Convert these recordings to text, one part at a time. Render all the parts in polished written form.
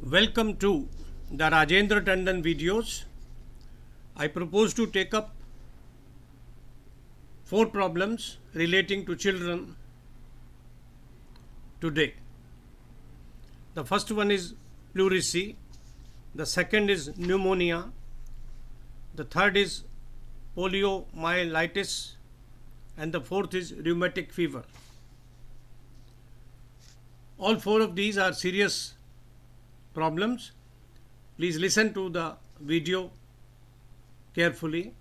Welcome to the Rajendra Tandon videos. I propose to take up 4 problems relating to children today. The first one is pleurisy, the second is pneumonia, the third is poliomyelitis, and the fourth is rheumatic fever. All 4 of these are serious problems. Please listen to the video carefully.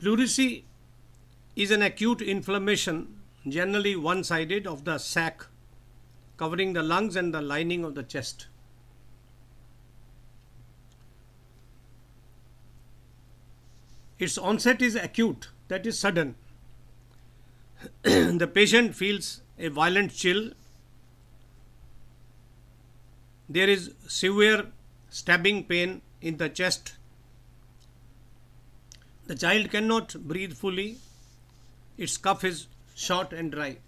Pleurisy is an acute inflammation, generally one-sided, of the sac covering the lungs and the lining of the chest. Its onset is acute, that is sudden. The patient feels a violent chill. There is severe stabbing pain in the chest. The child cannot breathe fully. Its cough is short and dry.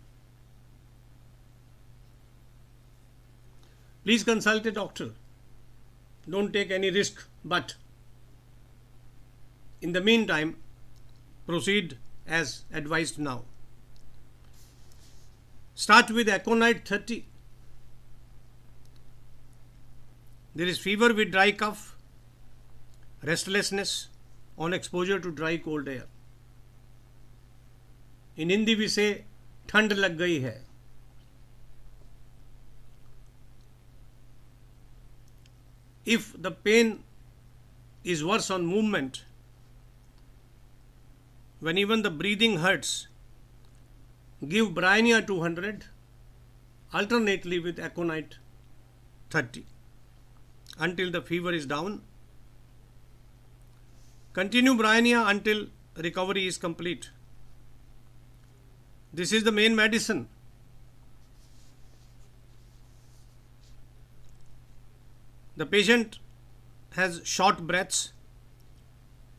Please consult a doctor. Don't take any risk, but in the meantime, proceed as advised now. Start with Aconite 30. There is fever with dry cough, restlessness on exposure to dry cold air. In Hindi we say ठंड लग गई है. If the pain is worse on movement, when even the breathing hurts, give Bryonia 200 alternately with Aconite 30 until the fever is down. Continue Bryonia until recovery is complete. This is the main medicine. The patient has short breaths,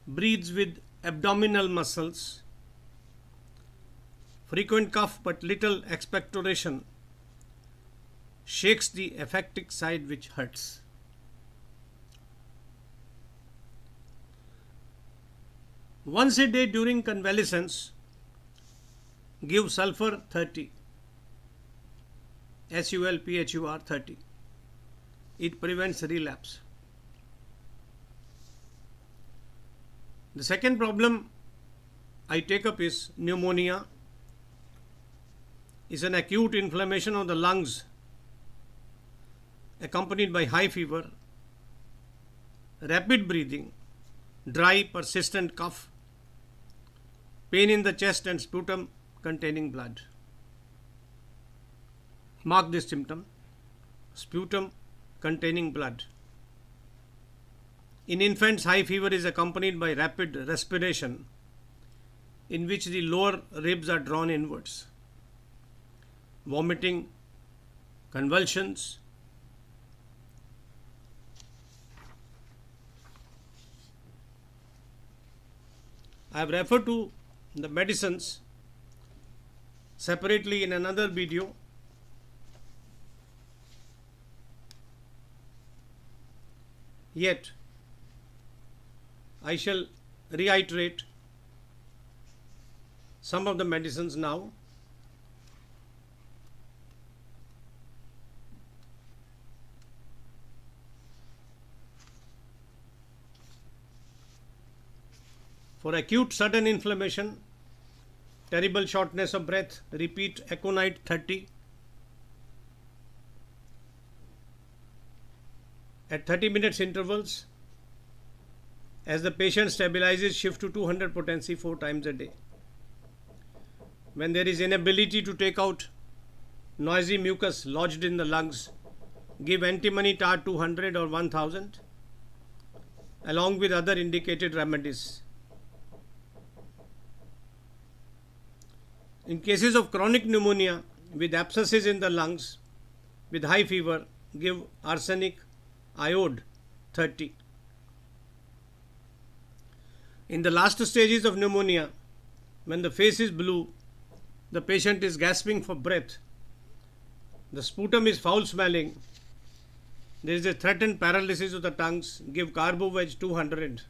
breathes with abdominal muscles, frequent cough but little expectoration, shakes the affected side which hurts. Once a day during convalescence, give sulfur 30, SULPHUR 30. It prevents relapse. The second problem I take up is pneumonia. It's an acute inflammation of the lungs accompanied by high fever, rapid breathing, dry persistent cough, pain in the chest and sputum containing blood. Mark this symptom: sputum containing blood. In infants, high fever is accompanied by rapid respiration in which the lower ribs are drawn inwards, vomiting, convulsions. I have referred to the medicines separately in another video. Yet, I shall reiterate some of the medicines now. For acute sudden inflammation, terrible shortness of breath, repeat Aconite 30 at 30 minutes intervals. As the patient stabilizes, shift to 200 potency 4 times a day. When there is inability to take out noisy mucus lodged in the lungs, give antimony tar 200 or 1000 along with other indicated remedies. In cases of chronic pneumonia with abscesses in the lungs with high fever, give arsenic iode 30. In the last stages of pneumonia, when the face is blue, the patient is gasping for breath, The sputum is foul smelling. There is a threatened paralysis of the tongues. Give Carboveg 200.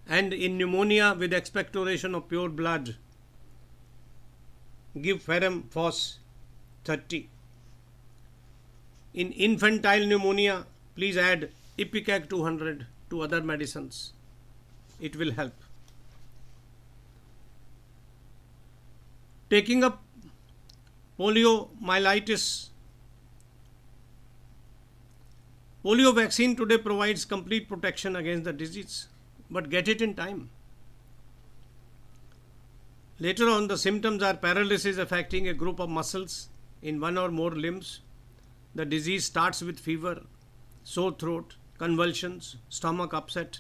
And in pneumonia with expectoration of pure blood, give Ferrum Phos 30. In infantile pneumonia, please add Ipecac 200 to other medicines. It will help. Taking up poliomyelitis. Polio vaccine today provides complete protection against the disease, but get it in time. Later on, the symptoms are paralysis affecting a group of muscles in one or more limbs. The disease starts with fever, sore throat, convulsions, stomach upset.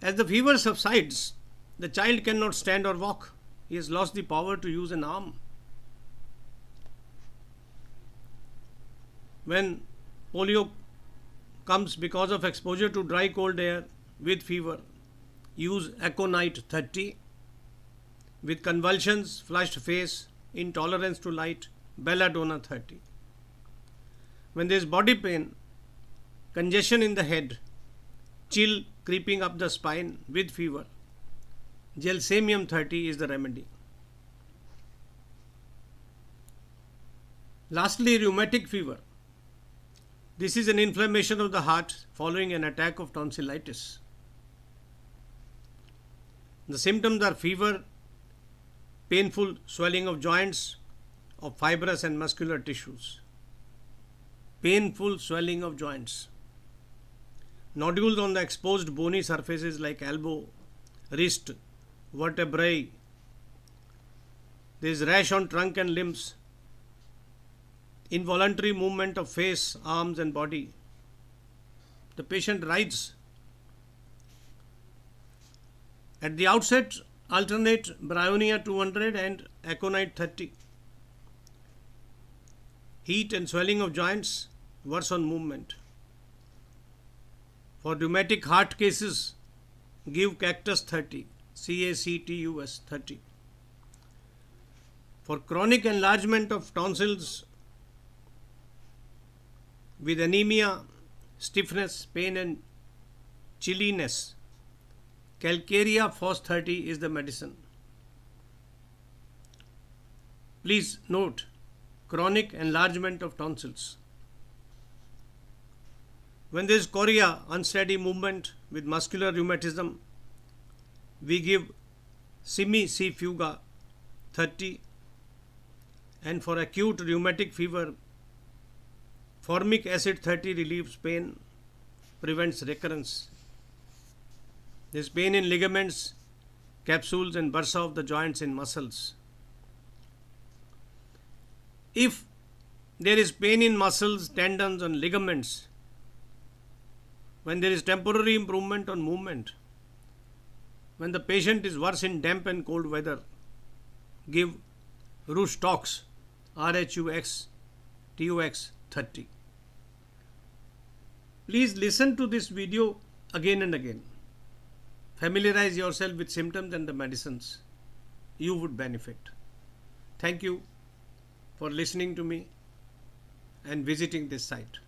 As the fever subsides, the child cannot stand or walk. He has lost the power to use an arm. When polio comes because of exposure to dry cold air with fever, use Aconite 30. With convulsions, flushed face, intolerance to light, Belladonna 30. When there is body pain, congestion in the head, chill creeping up the spine with fever, Gelsemium 30 is the remedy. Lastly, rheumatic fever. This is an inflammation of the heart following an attack of tonsillitis. The symptoms are fever, painful swelling of joints, of fibrous and muscular tissues. Painful swelling of joints. Nodules on the exposed bony surfaces like elbow, wrist, vertebrae. There is rash on trunk and limbs. Involuntary movement of face, arms and body. The patient writhes. At the outset, alternate Bryonia 200 and Aconite 30. Heat and swelling of joints, worse on movement. For rheumatic heart cases, give Cactus 30, CACTUS 30. For chronic enlargement of tonsils with anemia, stiffness, pain and chilliness, Calcarea Phos 30 is the medicine. Please note, chronic enlargement of tonsils. When there is chorea, unsteady movement with muscular rheumatism, we give Simi C. Fuga 30, and for acute rheumatic fever, Formic acid 30 relieves pain, prevents recurrence. There is pain in ligaments, capsules and bursa of the joints in muscles. If there is pain in muscles, tendons and ligaments, when there is temporary improvement on movement, when the patient is worse in damp and cold weather, give Rushtox, RHUX, TUX 30. Please listen to this video again and again. Familiarize yourself with symptoms and the medicines. You would benefit. Thank you for listening to me and visiting this site.